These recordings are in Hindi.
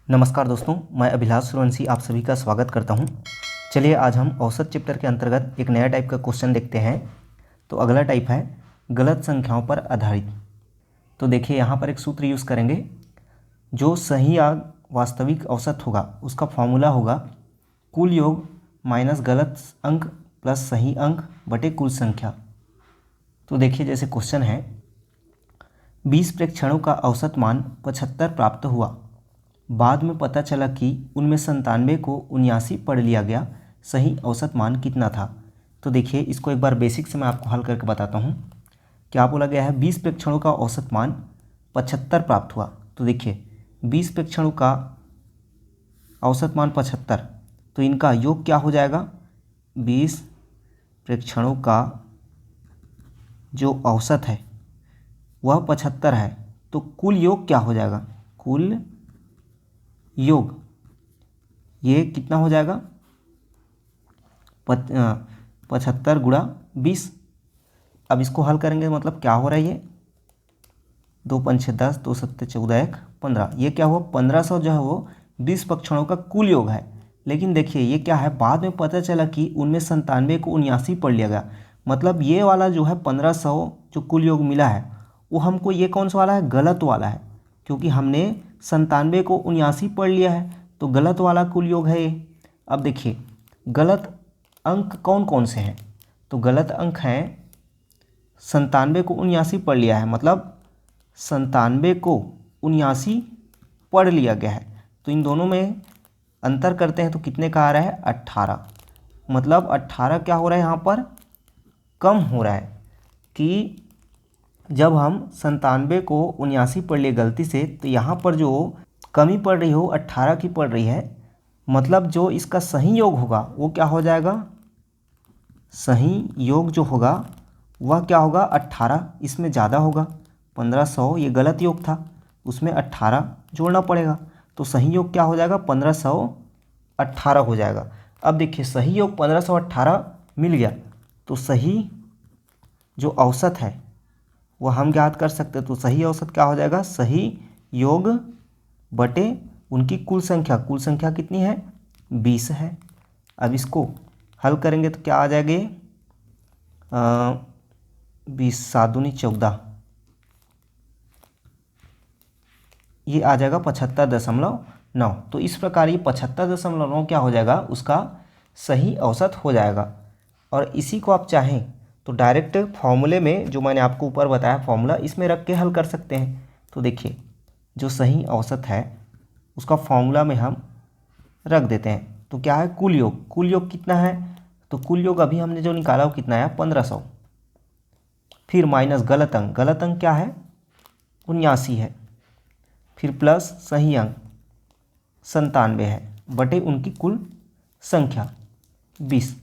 नमस्कार दोस्तों, मैं अभिलाष सूर्यवंशी आप सभी का स्वागत करता हूं। चलिए आज हम औसत चैप्टर के अंतर्गत एक नया टाइप का क्वेश्चन देखते हैं। तो अगला टाइप है गलत संख्याओं पर आधारित। तो देखिए यहाँ पर एक सूत्र यूज़ करेंगे। जो सही या वास्तविक औसत होगा उसका फॉर्मूला होगा कुल योग माइनस गलत अंक प्लस सही अंक बटे कुल संख्या। तो देखिए जैसे क्वेश्चन है 20 प्रेक्षणों का औसत मान 75 प्राप्त हुआ। बाद में पता चला कि उनमें 97 को 79 पढ़ लिया गया। सही औसत मान कितना था? तो देखिए इसको एक बार बेसिक से मैं आपको हल करके बताता हूँ। क्या बोला गया है? 20 प्रेक्षणों का औसत मान 75 प्राप्त हुआ। तो देखिए 20 प्रेक्षणों का औसत मान 75, तो इनका योग क्या हो जाएगा? 20 प्रेक्षणों का जो औसत है वह 75 है, तो कुल योग क्या हो जाएगा? कुल योग ये कितना हो जाएगा? 75 गुणा 20। अब इसको हल करेंगे मतलब क्या हो रहा है? ये 2 पंच 10, 2 सत्ते 14, 1 15। ये क्या हुआ? 1500 जो है वो 20 परीक्षणों का कुल योग है। लेकिन देखिए ये क्या है, बाद में पता चला कि उनमें 97 को 79 पढ़ लिया गया। मतलब ये वाला जो है 1500 जो कुल योग मिला है वो हमको ये कौन सा वाला है? गलत वाला है, क्योंकि हमने 97 को 79 पढ़ लिया है, तो गलत वाला कुल योग है ये। अब देखिए गलत अंक कौन कौन से हैं? तो गलत अंक हैं 97 को 79 पढ़ लिया है, मतलब 97 को 79 पढ़ लिया गया है। तो इन दोनों में अंतर करते हैं तो कितने का आ रहा है? 18। मतलब 18 क्या हो रहा है यहाँ पर? कम हो रहा है कि जब हम 97 को 79 पढ़ लिए गलती से, तो यहाँ पर जो कमी पड़ रही हो 18 की पड़ रही है। मतलब जो इसका सही योग होगा वो क्या हो जाएगा? सही योग जो होगा वह क्या होगा? 18। इसमें ज़्यादा होगा 1500, ये गलत योग था, उसमें 18 जोड़ना पड़ेगा। तो सही योग क्या हो जाएगा? 1518 हो जाएगा। अब देखिए सही योग 1518 मिल गया, तो सही जो औसत है वह हम ज्ञात कर सकते हैं। तो सही औसत क्या हो जाएगा? सही योग बटे उनकी कुल संख्या। कुल संख्या कितनी है? 20 है। अब इसको हल करेंगे तो क्या आ जाएगा? 20 7 दूनी 14, ये आ जाएगा 75.9। तो इस प्रकार ये 75.9 क्या हो जाएगा? उसका सही औसत हो जाएगा। और इसी को आप चाहें तो डायरेक्ट फॉर्मूले में जो मैंने आपको ऊपर बताया फॉर्मूला, इसमें रख के हल कर सकते हैं। तो देखिए जो सही औसत है उसका फॉर्मूला में हम रख देते हैं। तो क्या है? कुल योग। कुल योग कितना है? तो कुल योग अभी हमने जो निकाला वो कितना है? 1500। फिर माइनस गलत अंक। गलत अंक क्या है? 79 है। फिर प्लस सही अंक 97 है बटे उनकी कुल संख्या 20।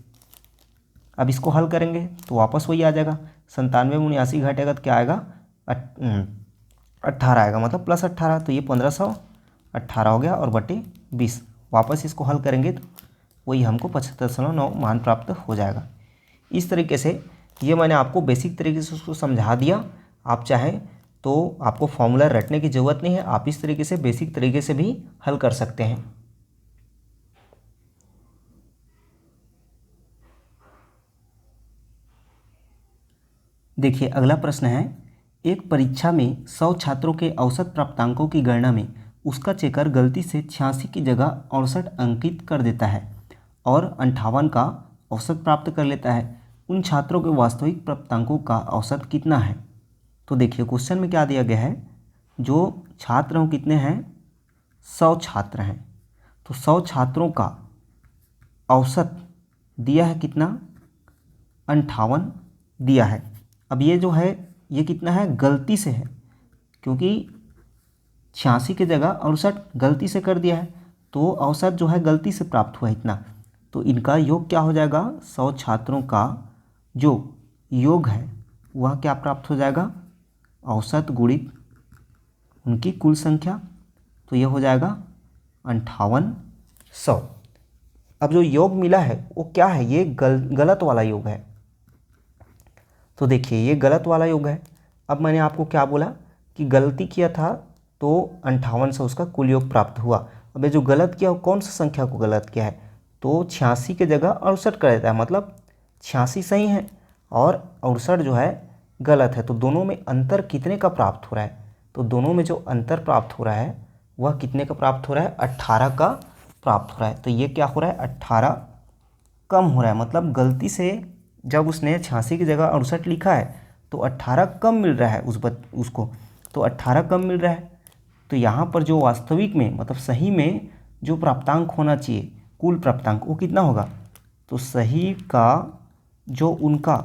अब इसको हल करेंगे तो वापस वही आ जाएगा। 97 में 79 घटेगा तो क्या आएगा? 18 आएगा, मतलब प्लस 18। तो ये 1518 हो गया और बटे 20। वापस इसको हल करेंगे तो वही हमको 75.9 मान प्राप्त हो जाएगा। इस तरीके से ये मैंने आपको बेसिक तरीके से उसको समझा दिया। आप चाहें तो आपको फॉर्मूला रटने की ज़रूरत नहीं है, आप इस तरीके से बेसिक तरीके से भी हल कर सकते हैं। देखिए अगला प्रश्न है, एक परीक्षा में 100 छात्रों के औसत प्राप्तांकों की गणना में उसका चेकर गलती से 86 की जगह 68 अंकित कर देता है और 58 का औसत प्राप्त कर लेता है। उन छात्रों के वास्तविक प्राप्तांकों का औसत कितना है? तो देखिए क्वेश्चन में क्या दिया गया है, जो छात्र हैं कितने हैं? 100 छात्र हैं। तो 100 छात्रों का औसत दिया है कितना? 58 दिया है। अब ये जो है ये कितना है? गलती से है, क्योंकि 86 की जगह 68 गलती से कर दिया है, तो औसत जो है गलती से प्राप्त हुआ है इतना। तो इनका योग क्या हो जाएगा? 100 छात्रों का जो योग है वह क्या प्राप्त हो जाएगा? औसत गुणित उनकी कुल संख्या, तो ये हो जाएगा 5800। अब जो योग मिला है वो क्या है? ये गलत वाला योग है। तो देखिए ये गलत वाला योग है। अब मैंने आपको क्या बोला कि गलती किया था तो 5800 उसका कुल योग प्राप्त हुआ, अब ये जो गलत किया वो कौन सा संख्या को गलत किया है, तो 86 की जगह 68 कर देता है, मतलब 86 सही है और 68 जो है गलत है। तो दोनों में अंतर कितने का प्राप्त हो रहा है, तो दोनों में जो अंतर प्राप्त हो रहा है वह कितने का प्राप्त हो रहा है, 18 का प्राप्त हो रहा है। तो ये क्या हो रहा है, 18 कम हो रहा है, मतलब गलती से जब उसने 86 की जगह 68 लिखा है तो 18 कम मिल रहा है उसको, तो 18 कम मिल रहा है। तो यहाँ पर जो वास्तविक में मतलब सही में जो प्राप्तांक होना चाहिए, कुल प्राप्तांक, वो कितना होगा, तो सही का जो उनका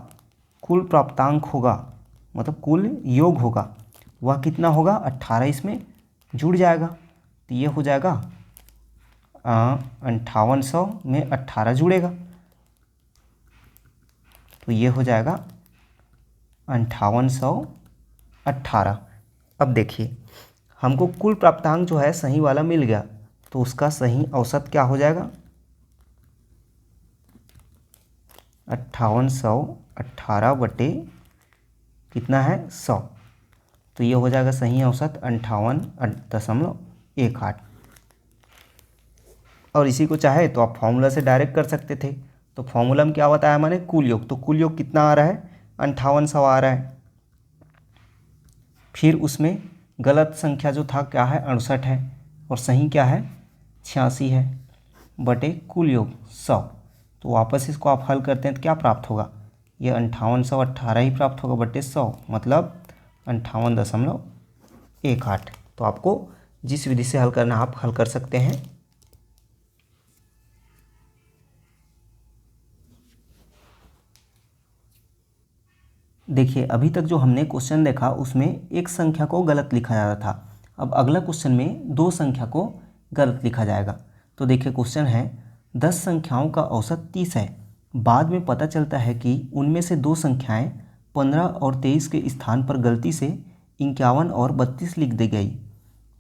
कुल प्राप्तांक होगा मतलब कुल योग होगा वह कितना होगा, 18 इसमें जुड़ जाएगा। तो ये हो जाएगा 5800 में 18 जुड़ेगा, तो ये हो जाएगा 5818। अब देखिए हमको कुल प्राप्तांक जो है सही वाला मिल गया, तो उसका सही औसत क्या हो जाएगा, 5818 बटे कितना है 100, तो ये हो जाएगा सही औसत 58.18। और इसी को चाहे तो आप फॉर्मूला से डायरेक्ट कर सकते थे। तो फॉर्मूला में क्या बताया मैंने, कुल योग, तो कुल योग कितना आ रहा है, 5800 आ रहा है। फिर उसमें गलत संख्या जो था क्या है, 68 है, और सही क्या है 86 है, बटे कुल योग 100। तो वापस इसको आप हल करते हैं तो क्या प्राप्त होगा, ये 5818 ही प्राप्त होगा बटे 100, मतलब 58.18। तो आपको जिस विधि से हल करना है आप हल कर सकते हैं। देखिए अभी तक जो हमने क्वेश्चन देखा उसमें एक संख्या को गलत लिखा जा रहा था, अब अगला क्वेश्चन में दो संख्या को गलत लिखा जाएगा। तो देखिए क्वेश्चन है 10 संख्याओं का औसत 30 है, बाद में पता चलता है कि उनमें से दो संख्याएं 15 और 23 के स्थान पर गलती से 51 और 32 लिख दी गई,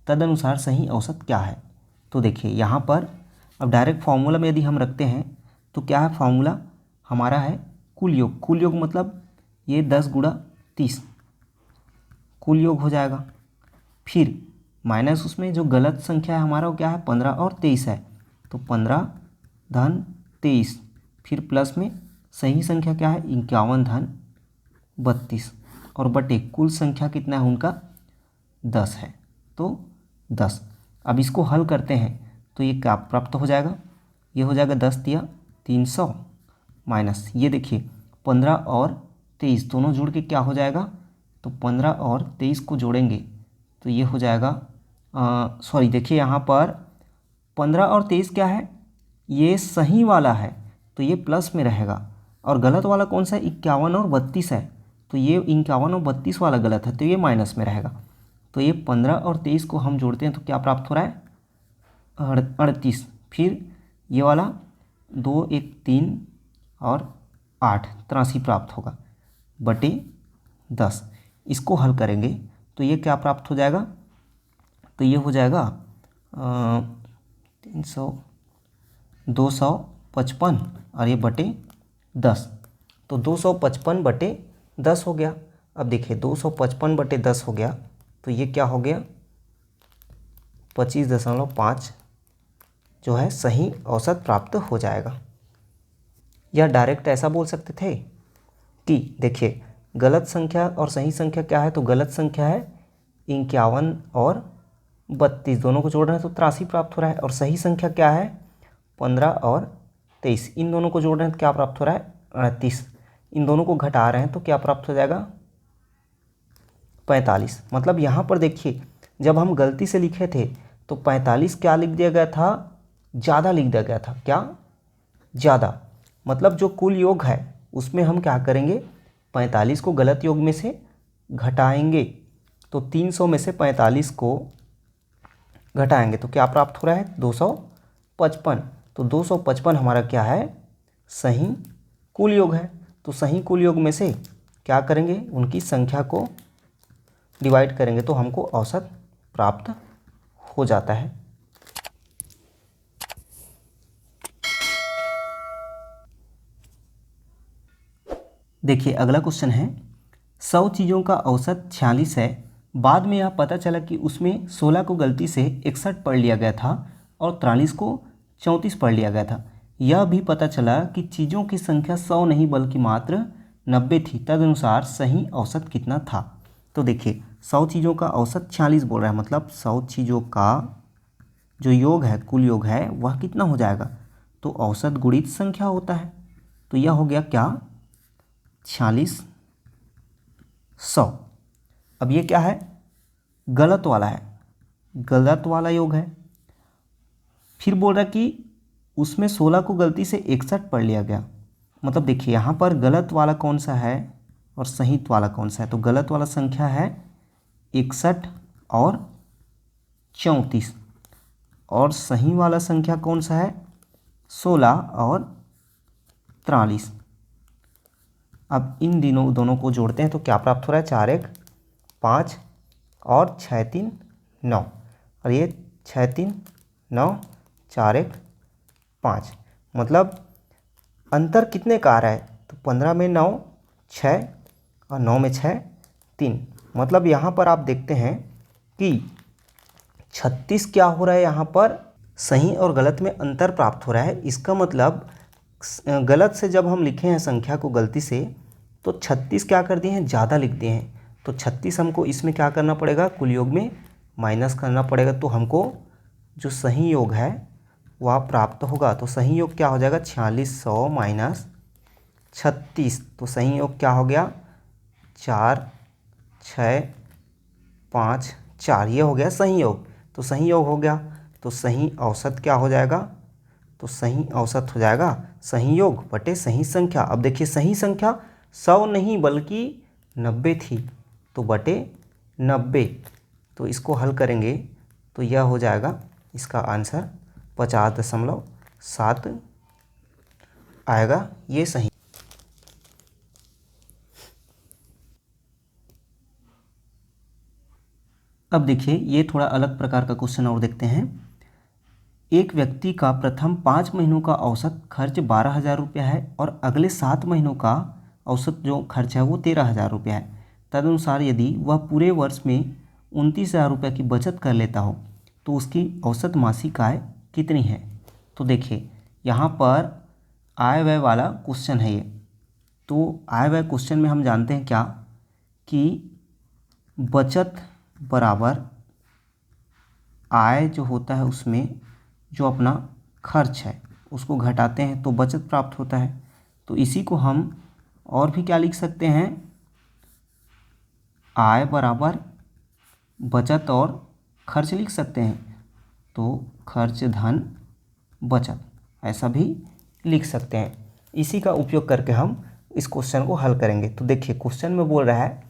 तदनुसार सही औसत क्या है। तो देखिए यहाँ पर अब डायरेक्ट फार्मूला में यदि हम रखते हैं तो क्या है, फार्मूला हमारा है कुल योग, कुल योग मतलब ये 10 गुणा 30 कुल योग हो जाएगा, फिर माइनस उसमें जो गलत संख्या है हमारा वो क्या है 15 और 23 है, तो 15 धन 23, फिर प्लस में सही संख्या क्या है 51 धन 32, और बटे कुल संख्या कितना है उनका 10 है, तो 10। अब इसको हल करते हैं तो ये क्या प्राप्त हो जाएगा, ये हो जाएगा 10 तिया 300 माइनस ये देखिए 15 और 23 दोनों जुड़ के क्या हो जाएगा, तो 15 और 23 को जोड़ेंगे तो ये हो जाएगा सॉरी देखिए यहाँ पर 15 और 23 क्या है, ये सही वाला है तो ये प्लस में रहेगा, और गलत वाला कौन सा है 51 और 32 है, तो ये 51 और 32 वाला गलत है तो ये माइनस में रहेगा। तो ये 15 और 23 को हम जोड़ते हैं तो क्या प्राप्त हो रहा है 38, फिर ये वाला 2 1 3 और 8 83 प्राप्त होगा बटे 10। इसको हल करेंगे तो ये क्या प्राप्त हो जाएगा, तो ये हो जाएगा 300 255 और ये बटे 10, तो 255 बटे 10 हो गया। अब देखिए 255 बटे 10 हो गया तो ये क्या हो गया 25.5 जो है सही औसत प्राप्त हो जाएगा। या डायरेक्ट ऐसा बोल सकते थे कि देखिए गलत संख्या और सही संख्या क्या है, तो गलत संख्या है 51 और 32 दोनों को जोड़ रहे हैं तो 83 प्राप्त हो रहा है, और सही संख्या क्या है 15 और 23 इन दोनों को जोड़ रहे हैं तो क्या प्राप्त हो रहा है 38, इन दोनों को घटा रहे हैं तो क्या प्राप्त हो जाएगा 45। मतलब यहाँ पर देखिए जब हम गलती से लिखे थे तो 45 क्या लिख दिया गया था, ज़्यादा लिख दिया गया था, क्या ज़्यादा, मतलब जो कुल योग है उसमें हम क्या करेंगे 45 को गलत योग में से घटाएंगे, तो 300 में से 45 को घटाएंगे तो क्या प्राप्त हो रहा है 255, तो 255 हमारा क्या है सही कुल योग है। तो सही कुल योग में से क्या करेंगे उनकी संख्या को डिवाइड करेंगे तो हमको औसत प्राप्त हो जाता है। देखिए अगला क्वेश्चन है 100 चीज़ों का औसत 46 है, बाद में यह पता चला कि उसमें 16 को गलती से 61 पढ़ लिया गया था, और 43 को 34 पढ़ लिया गया था। यह भी पता चला कि चीज़ों की संख्या 100 नहीं बल्कि मात्र 90 थी। तदनुसार सही औसत कितना था? तो देखिए 100 चीज़ों का औसत 46 बोल रहा है, मतलब 100 चीज़ों का जो योग है, कुल योग है, वह कितना हो जाएगा? तो औसत गुणित संख्या होता है। तो यह हो गया क्या? 46 100। अब ये क्या है? गलत वाला है, गलत वाला योग है। फिर बोल रहा कि उसमें 16 को गलती से 61 पढ़ लिया गया। मतलब देखिए यहाँ पर गलत वाला कौन सा है और सही वाला कौन सा है? तो गलत वाला संख्या है 61 और 34 और सही वाला संख्या कौन सा है? 16 और 43। अब इन दोनों को जोड़ते हैं तो क्या प्राप्त हो रहा है? 4 1 5 और 6 3 9, और ये 6 3 9 4 1 5। मतलब अंतर कितने का आ रहा है? तो 15 में 9 6 और 9 में 6 3। मतलब यहाँ पर आप देखते हैं कि 36 क्या हो रहा है? यहाँ पर सही और गलत में अंतर प्राप्त हो रहा है। इसका मतलब गलत से जब हम लिखे हैं संख्या को गलती से, तो 36 क्या कर दिए हैं? ज़्यादा लिख दिए हैं। तो 36 हमको इसमें क्या करना पड़ेगा? कुल योग में माइनस करना पड़ेगा। तो हमको जो सही योग है वह प्राप्त होगा। तो सही योग क्या हो जाएगा? 4600 माइनस 36। तो सही योग क्या हो गया? 4 6 5 4। ये हो गया सही योग। तो सही योग हो गया। तो सही औसत क्या हो जाएगा? तो सही औसत हो जाएगा सही योग बटे सही संख्या। अब देखिए सही संख्या 100 नहीं बल्कि 90 थी, तो बटे 90। तो इसको हल करेंगे तो यह हो जाएगा इसका आंसर 50.7 आएगा। ये सही। अब देखिए ये थोड़ा अलग प्रकार का क्वेश्चन और देखते हैं। एक व्यक्ति का प्रथम 5 महीनों का औसत खर्च 12,000 रुपया है और अगले 7 महीनों का औसत जो खर्च है वो 13,000 रुपया है। तदनुसार यदि वह पूरे वर्ष में 29,000 रुपये की बचत कर लेता हो तो उसकी औसत मासिक आय कितनी है? तो देखिए यहाँ पर आय व्यय वाला क्वेश्चन है ये। तो आय व्यय क्वेश्चन में हम जानते हैं क्या कि बचत बराबर आय जो होता है उसमें जो अपना खर्च है उसको घटाते हैं तो बचत प्राप्त होता है। तो इसी को हम और भी क्या लिख सकते हैं? आय बराबर बचत और खर्च लिख सकते हैं। तो खर्च धन बचत ऐसा भी लिख सकते हैं। इसी का उपयोग करके हम इस क्वेश्चन को हल करेंगे। तो देखिए क्वेश्चन में बोल रहा है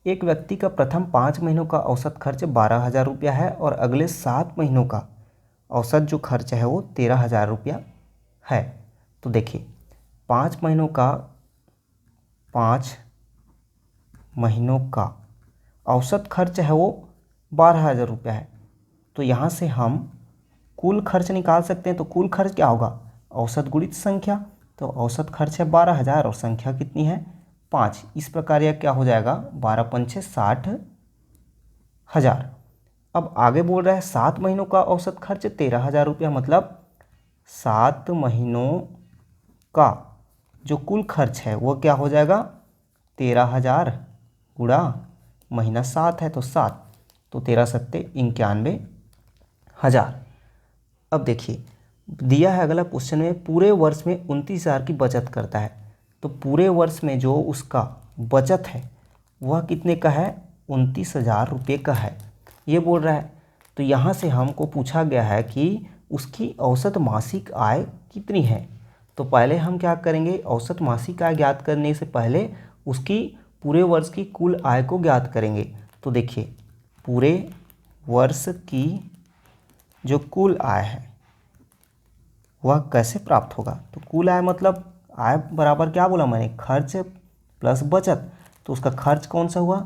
एक व्यक्ति का प्रथम 5 महीनों का औसत खर्च 12,000 रुपया है और अगले 7 महीनों का औसत जो खर्च है वो 13,000 रुपया है। तो देखिए 5 महीनों का औसत खर्च है वो 12,000 रुपया है। तो यहाँ से हम कुल खर्च निकाल सकते हैं। तो कुल खर्च क्या होगा? औसत गुणित संख्या। तो औसत खर्च है 12,000 और संख्या कितनी है? 5। इस प्रकार यह क्या हो जाएगा? 12 पंचे 60,000। अब आगे बोल रहा है 7 महीनों का औसत खर्च 13,000 रुपया। मतलब 7 महीनों का जो कुल खर्च है वो क्या हो जाएगा? 13,000 गुणा महीना 7 है तो 7, तो 13 सत्ते 91,000। अब देखिए दिया है अगला क्वेश्चन में पूरे वर्ष में 29,000 की बचत करता है। तो पूरे वर्ष में जो उसका बचत है वह कितने का है? 29,000 रुपये का है, ये बोल रहा है। तो यहाँ से हमको पूछा गया है कि उसकी औसत मासिक आय कितनी है। तो पहले हम क्या करेंगे? औसत मासिक आय ज्ञात करने से पहले उसकी पूरे वर्ष की कुल आय को ज्ञात करेंगे। तो देखिए पूरे वर्ष की जो कुल आय है वह कैसे प्राप्त होगा? तो कुल आय मतलब आय बराबर क्या बोला मैंने? खर्च प्लस बचत। तो उसका खर्च कौन सा हुआ?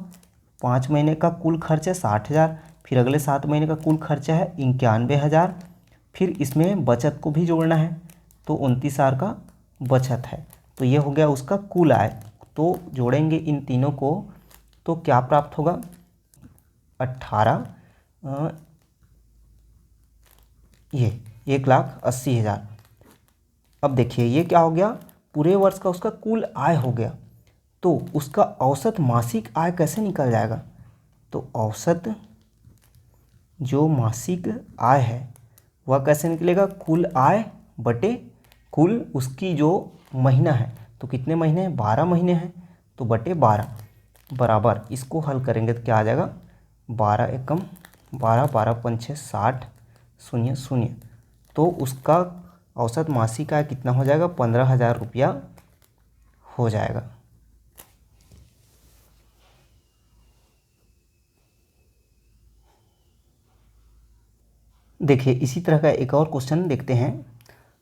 5 महीने का कुल खर्च है 60,000, फिर अगले 7 महीने का कुल खर्च है 91,000, फिर इसमें बचत को भी जोड़ना है तो 29,000 का बचत है। तो ये हो गया उसका कुल आय। तो जोड़ेंगे इन तीनों को तो क्या प्राप्त होगा? 18 ये 1,80,000। अब देखिए ये क्या हो गया, पूरे वर्ष का उसका कुल आय हो गया। तो उसका औसत मासिक आय कैसे निकल जाएगा, तो औसत जो मासिक आय है वह कैसे निकलेगा, कुल आय बटे कुल उसकी जो महीना है, तो कितने महीने हैं, 12 महीने हैं, तो बटे 12 बराबर, इसको हल करेंगे तो क्या आ जाएगा, 12 एकम 12, 12 पंचे 60, शून्य शून्य, तो उसका औसत मासिक आय कितना हो जाएगा, 15,000 रुपया हो जाएगा। देखिए इसी तरह का एक और क्वेश्चन देखते हैं।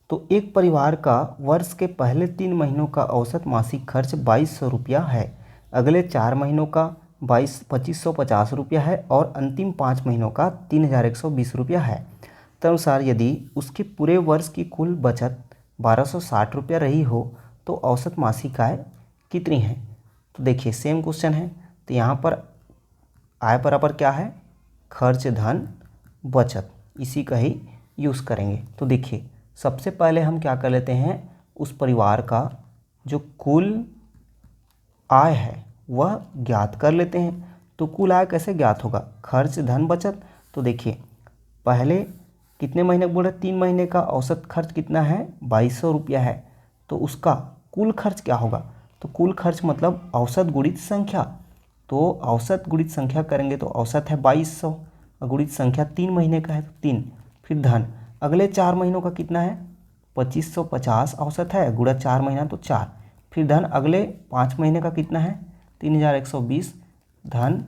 तो एक परिवार का वर्ष के पहले 3 महीनों का औसत मासिक खर्च 2,200 रुपया है, अगले 4 महीनों का 2,550 रुपया है और अंतिम 5 महीनों का 3,120 रुपया है। तदनुसार यदि उसके पूरे वर्ष की कुल बचत 1,260 रुपया रही हो तो औसत मासिक आय कितनी है। तो देखिए सेम क्वेश्चन है, तो यहाँ पर आय बराबर क्या है, खर्च धन बचत, इसी का ही यूज़ करेंगे। तो देखिए सबसे पहले हम क्या कर लेते हैं, उस परिवार का जो कुल आय है वह ज्ञात कर लेते हैं। तो कुल आय कैसे ज्ञात होगा, खर्च धन बचत। तो देखिए पहले कितने महीने बोल रहे, 3 महीने का औसत खर्च कितना है, 2,200 रुपया है, तो उसका कुल खर्च क्या होगा, तो कुल खर्च मतलब औसत गुणित संख्या, तो औसत गुणित संख्या करेंगे तो औसत है 2,200, गुणित संख्या 3 महीने का है तो 3, फिर धन अगले 4 महीनों का कितना है, 2,550 औसत है, गुणा 4 महीना तो 4, फिर धन अगले 5 महीने का कितना है, 3,120, धन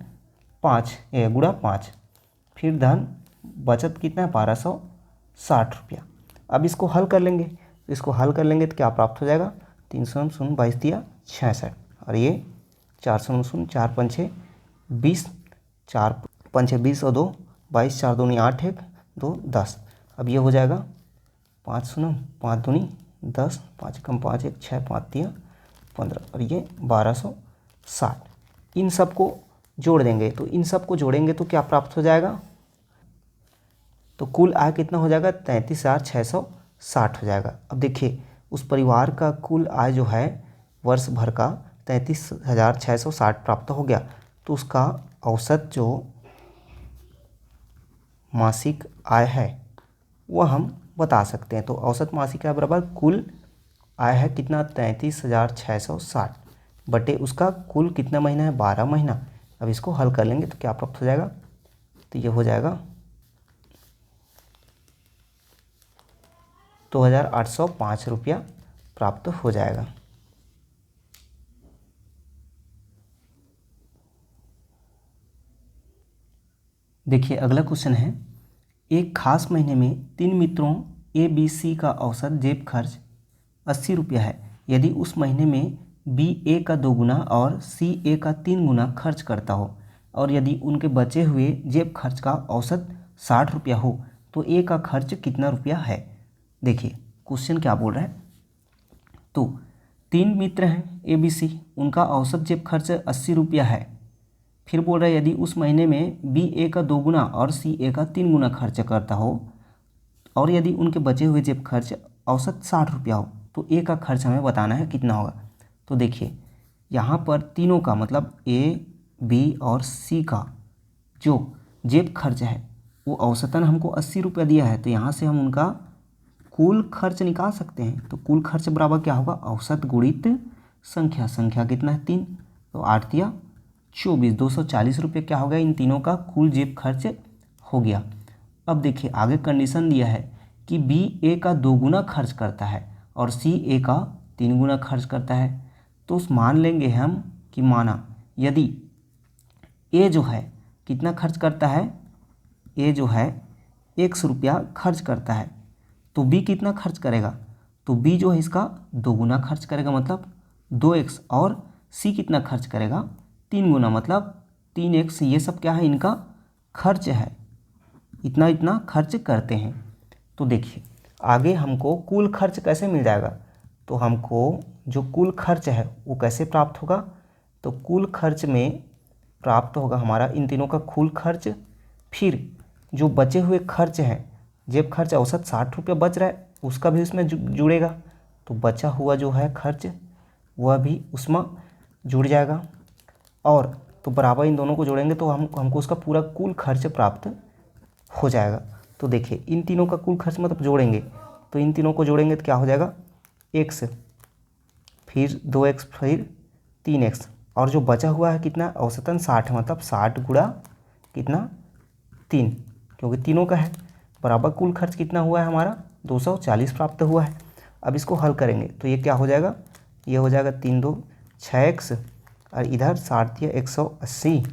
5 गुणा 5, फिर धन बचत कितना है, 1,260 रुपया। अब इसको हल कर लेंगे, तो इसको हल कर लेंगे तो क्या प्राप्त हो जाएगा, 300 शून्य 22 दिया 66, और ये 400 शून्य 4 पंछे 20, 4 पंछे 20 और 2 22, 4 दूनी 8, 1 2 10। अब ये हो जाएगा 5 शून्य 5 दूनी 10, 5 कम 5 1 6 5 दिया 15, और ये 1,260। इन सब को जोड़ देंगे, तो इन सब को जोड़ेंगे तो क्या प्राप्त हो जाएगा, तो कुल आय कितना हो जाएगा, 33,660 हो जाएगा। अब देखिए उस परिवार का कुल आय जो है वर्ष भर का 33,660 प्राप्त हो गया, तो उसका औसत जो मासिक आय है वह हम बता सकते हैं। तो औसत मासिक आय बराबर कुल आय है कितना, 33,660 बटे उसका कुल कितना महीना है, 12 महीना। अब इसको हल कर लेंगे तो क्या प्राप्त हो जाएगा, तो ये हो जाएगा 2,805 रुपया प्राप्त हो जाएगा। देखिए अगला क्वेश्चन है, एक खास महीने में 3 मित्रों ए बी सी का औसत जेब खर्च 80 रुपया है। यदि उस महीने में बी ए का 2 गुना और सी ए का 3 गुना खर्च करता हो और यदि उनके बचे हुए जेब खर्च का औसत 60 रुपया हो तो ए का खर्च कितना रुपया है। देखिए क्वेश्चन क्या बोल रहा है, तो 3 मित्र हैं ए बी सी, उनका औसत जेब खर्च 80 रुपया है। फिर बोल रहा है यदि उस महीने में बी ए का 2 गुना और सी ए का 3 गुना खर्च करता हो और यदि उनके बचे हुए जेब खर्च औसत 60 रुपया हो तो ए का खर्च हमें बताना है कितना होगा। तो देखिए यहाँ पर तीनों का मतलब ए बी और सी का जो जेब खर्च है वो औसतन हमको 80 रुपया दिया है, तो यहाँ से हम उनका कुल खर्च निकाल सकते हैं। तो कुल खर्च बराबर क्या होगा, औसत गुणित संख्या, संख्या कितना है 3, तो 8 दिया 24, 240 रुपये क्या हो गया, इन तीनों का कुल जेब खर्च हो गया। अब देखिए आगे कंडीशन दिया है कि बी ए का 2 गुना खर्च करता है और सी ए का 3 गुना खर्च करता है। तो उस मान लेंगे हम कि माना यदि ए जो है कितना खर्च करता है, ए जो है 100 रुपया खर्च करता है, तो बी कितना खर्च करेगा, तो बी जो है इसका 2 गुना खर्च करेगा मतलब 2x, और सी कितना खर्च करेगा 3 गुना मतलब 3x। ये सब क्या है, इनका खर्च है, इतना इतना खर्च करते हैं। तो देखिए आगे हमको कुल खर्च कैसे मिल जाएगा, तो हमको जो कुल खर्च है वो कैसे प्राप्त होगा, तो कुल खर्च में प्राप्त होगा हमारा इन तीनों का कुल खर्च, फिर जो बचे हुए खर्च हैं जेब खर्च औसत 60 रुपये बच रहा है, उसका भी उसमें जुड़ेगा, तो बचा हुआ जो है खर्च वह भी उसमें जुड़ जाएगा। और तो बराबर इन दोनों को जोड़ेंगे तो हमको उसका पूरा कुल खर्च प्राप्त हो जाएगा। तो देखिए इन तीनों का कुल खर्च मतलब जोड़ेंगे, तो इन तीनों को जोड़ेंगे तो क्या हो जाएगा, x फिर 2x फिर 3x, और जो बचा हुआ है कितना औसतन 60, मतलब 60 गुणा कितना 3, क्योंकि तीनों का है, बराबर कुल खर्च कितना हुआ है हमारा 240 प्राप्त हुआ है। अब इसको हल करेंगे तो ये क्या हो जाएगा, ये हो जाएगा 3 2 6x, और इधर 60 दिया 180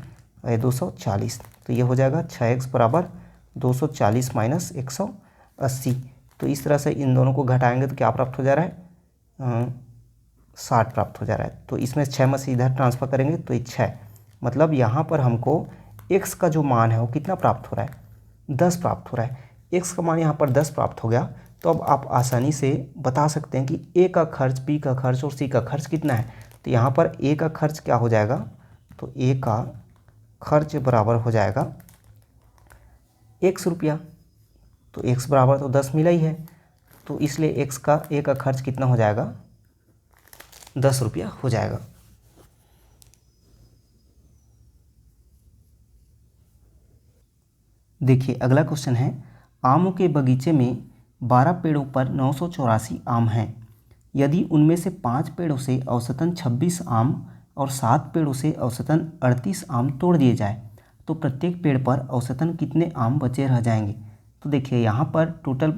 और ये 240, तो ये हो जाएगा 6x बराबर 240 माइनस 180। तो इस तरह से इन दोनों को घटाएंगे तो क्या प्राप्त हो जा रहा है, 60 प्राप्त हो जा रहा है। तो इसमें 6 में से इधर ट्रांसफ़र करेंगे तो ये 6, मतलब यहाँ पर हमको x का जो मान है वो कितना प्राप्त हो रहा है, 10 प्राप्त हो रहा है। x का मान यहाँ पर 10 प्राप्त हो गया, तो अब आप आसानी से बता सकते हैं कि a का खर्च, b का खर्च और c का खर्च कितना है। तो यहाँ पर a का खर्च क्या हो जाएगा, तो a का खर्च बराबर हो जाएगा x रुपया, तो x बराबर तो 10 मिला ही है, तो इसलिए a का खर्च कितना हो जाएगा, 10 रुपया हो जाएगा। देखिए अगला क्वेश्चन है, आमों के बगीचे में 12 पेड़ों पर 984 आम हैं। यदि उनमें से 5 पेड़ों से औसतन 26 आम और 7 पेड़ों से औसतन 38 आम तोड़ दिए जाए तो प्रत्येक पेड़ पर औसतन कितने आम बचे रह जाएंगे। तो देखिए यहाँ पर टोटल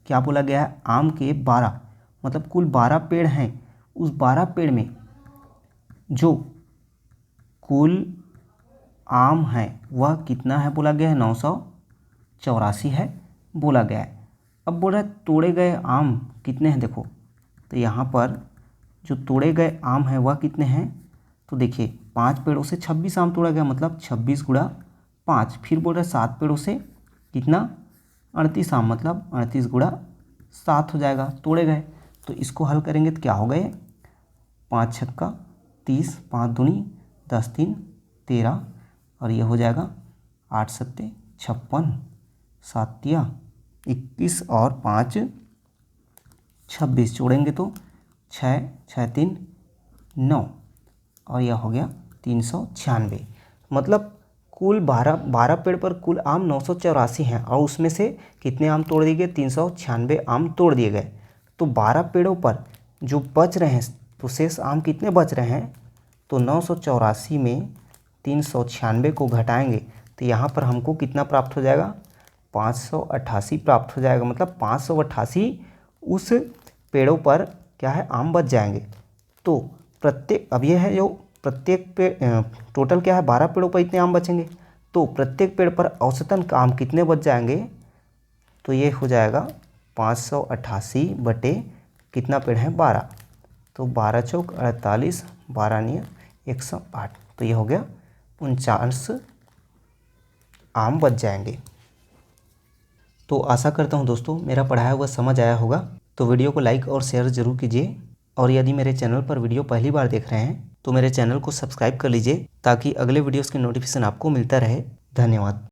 क्या बोला गया है, आम के 12, मतलब कुल 12 पेड़ हैं, उस 12 पेड़ में जो कुल आम है वह कितना है बोला गया है, 984 है बोला गया है। अब बोल रहा है तोड़े गए आम कितने हैं, देखो तो यहाँ पर जो तोड़े गए आम हैं वह कितने हैं, तो देखिए 5 पेड़ों से 26 आम तोड़ा गया, मतलब 26 गुणा 5, फिर बोल रहा है 7 पेड़ों से कितना 38 आम, मतलब 38 गुणा 7 हो जाएगा तोड़े गए। तो इसको हल करेंगे तो क्या हो गए, 5 छक्का 30, 5 दूनी 10, 3 13, और ये हो जाएगा 8 सत्ते 56, 7 तिया 21 और 5 26, जोड़ेंगे तो 6 6 3 9, और यह हो गया 396। मतलब कुल 12 पेड़ पर कुल आम 984 हैं, और उसमें से कितने आम तोड़ दिए गए, 396 आम तोड़ दिए गए। तो 12 पेड़ों पर जो बच रहे हैं, तो शेष आम कितने बच रहे हैं, तो 984 में 396 को घटाएंगे तो यहाँ पर हमको कितना प्राप्त हो जाएगा, 588 प्राप्त हो जाएगा। मतलब 588 उस पेड़ों पर क्या है, आम बच जाएंगे। तो प्रत्येक, अब यह है जो प्रत्येक पेड़ टोटल क्या है, 12 पेड़ों पर इतने आम बचेंगे, तो प्रत्येक पेड़ पर औसतन आम कितने बच जाएंगे, तो ये हो जाएगा 588 बटे कितना पेड़ है, 12, तो 12 चौक 48, 12 नियर 108, तो ये हो गया 49 आम बच जाएंगे। तो आशा करता हूँ दोस्तों मेरा पढ़ाया हुआ समझ आया होगा। तो वीडियो को लाइक और शेयर ज़रूर कीजिए, और यदि मेरे चैनल पर वीडियो पहली बार देख रहे हैं तो मेरे चैनल को सब्सक्राइब कर लीजिए ताकि अगले वीडियोस की नोटिफिकेशन आपको मिलता रहे। धन्यवाद।